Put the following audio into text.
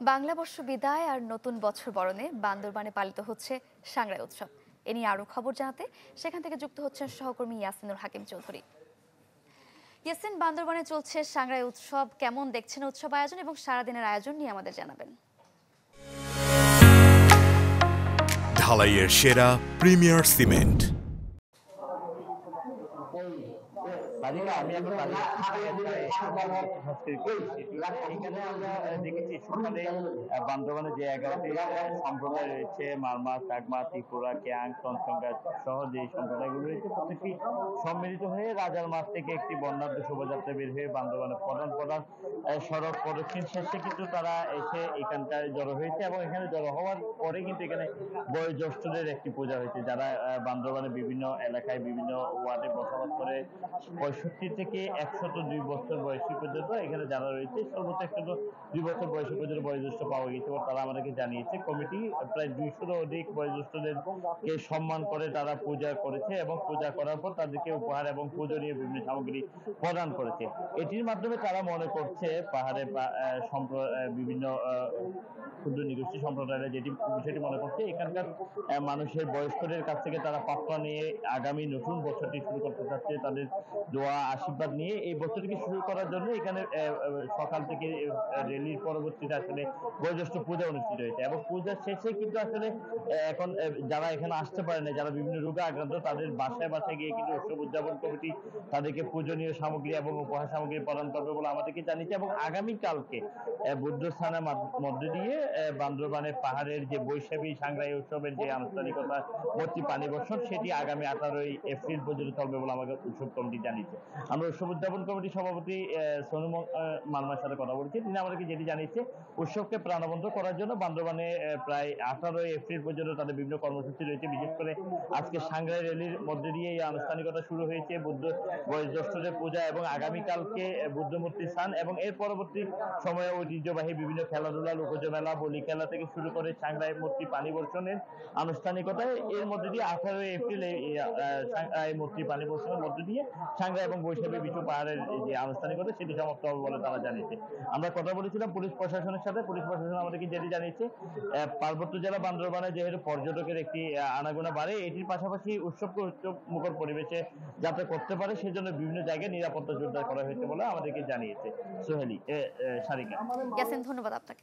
বাংলা বর্ষ বিদায় আর নতুন বছর বরণে বান্দরবানে পালিত হচ্ছে সাংগ্রাই উৎসব। এ নিয়ে আরো খবর জানাতে সেখান থেকে যুক্ত হচ্ছেন সহকর্মী ইয়াসিনুল হাকিম চৌধুরী। ইয়াসিন, বান্দরবানে চলছে সাংগ্রাই উৎসব, কেমন দেখছেন উৎসব আয়োজন এবং সারাদিনের আয়োজন নিয়ে আমাদের জানাবেন। ঢালাইয়ের সেরা প্রিমিয়ার সিমেন্ট। আমি এখন এখানে আমরা দেখেছি সকালে বান্দরবানে যে 11টি সম্প্রদায় রয়েছে, মারমা, চাকমা, ত্রিপুরা, ক্যাং, চনসংখ্যা সহ যে সম্প্রদায়গুলো রয়েছে, প্রত্যেকটি সম্মিলিত হয়ে রাজার মাঠ থেকে একটি বর্ণাঢ্য শোভাযাত্রা বের হয়ে বান্দরবানের প্রধান প্রধান সড়ক প্রদক্ষিণ শেষে কিন্তু তারা এসে এখানটায় জড়ো হয়েছে এবং এখানে জড়ো হওয়ার পরে কিন্তু এখানে বয়োজ্যেষ্ঠদের একটি পূজা হয়েছে, যারা বান্দরবানের বিভিন্ন এলাকায় বিভিন্ন ওয়ার্ডে বসবাস করে 65 থেকে 102 বছর বয়সী পর্যন্ত এখানে যারা রয়েছে, সর্বোচ্চ 102 বছর বয়সী পর্যন্ত বয়োজ্যেষ্ঠ পাওয়া গেছে এবং তারা আমাদেরকে জানিয়েছে কমিটি প্রায় 200 অধিক বয়োজ্যেষ্ঠদেরকে সম্মান করে তারা পূজা করেছে এবং পূজা করার পর তাদেরকে উপহার এবং পূজনীয় বিভিন্ন সামগ্রী প্রদান করেছে। এটির মাধ্যমে তারা মনে করছে পাহাড়ে বিভিন্ন ক্ষুদ্র নিগোষ্ঠী সম্প্রদায়ের যেটি বিষয়টি মনে করছে, এখানকার মানুষের বয়স্কদের কাছ থেকে তারা পাত্রা নিয়ে আগামী নতুন বছরটি শুরু করতে চাচ্ছে, তাদের দোয়া আশীর্বাদ নিয়ে এই বছরটিকে শুরু করার জন্য এখানে সকাল থেকে র্যালির পরবর্তীতে আসলে বয়োজ্যেষ্ঠ পূজা অনুষ্ঠিত হয়েছে এবং পূজার শেষে কিন্তু আসলে এখন যারা এখানে আসতে পারে না, যারা বিভিন্ন রোগে আক্রান্ত, তাদের বাসায় বাসায় গিয়ে কিন্তু উৎসব উদযাপন কমিটি তাদেরকে পূজনীয় সামগ্রী এবং উপহার সামগ্রী প্রদান করবে বলে আমাদেরকে জানিয়েছে এবং আগামীকালকে বুদ্ধ স্থানের মধ্য দিয়ে বান্দরবানের পাহাড়ের যে বৈশাখী সাংগ্রাই উৎসবের যে আনুষ্ঠানিকতা মূর্তি পানি বর্ষণ, সেটি আগামী 18 এপ্রিল পর্যন্ত চলবে বলে আমাকে উৎসব কমিটি জানিয়েছে। আমরা উৎসব উদযাপন কমিটির সভাপতি সোনু মালমার সাথে কথা বলেছি, তিনি আমাদেরকে যেটি জানিয়েছে, উৎসবকে প্রাণবন্ত করার জন্য বান্দরবানে প্রায় 18 এপ্রিল পর্যন্ত তাদের বিভিন্ন কর্মসূচি রয়েছে। বিশেষ করে আজকে সাংগ্রাই র্যালির মধ্যে দিয়ে এই আনুষ্ঠানিকতা শুরু হয়েছে, বুদ্ধ বয়োজ্যেষ্ঠদের পূজা এবং আগামীকালকে বুদ্ধ মূর্তি স্থান এবং এর পরবর্তী সময়ে ঐতিহ্যবাহী বিভিন্ন খেলাধুলা, লোকজ মেলা, বলি খেলা থেকে শুরু করে সাংগ্রাই মূর্তি পানি বর্ষণের আনুষ্ঠানিকতায় এর মধ্যে দিয়ে 18 এপ্রিল এই মূর্তি পানি বর্ষণের মধ্যে দিয়ে সাংগ্রাই এবং বৈশাখী বিশু পাহাড়ের যে আনুষ্ঠানিকতা সেটি সমাপ্ত হবে বলে তারা জানিয়েছে। আমরা কথা বলেছিলাম পুলিশ প্রশাসনের সাথে, পুলিশ প্রশাসন আমাদেরকে যেটি জানিয়েছে, পার্বত্য জেলা বান্দরবানে যেহেতু পর্যটকের একটি আনাগোনা বাড়ে, এটির পাশাপাশি উৎসবকে উৎসব মুখর পরিবেশে যাতে করতে পারে সেজন্য বিভিন্ন জায়গায় নিরাপত্তা জোরদার করা হয়েছে বলে আমাদেরকে জানিয়েছে। সোহেলি, সারিকা। ইয়াসিন, ধন্যবাদ আপনাকে।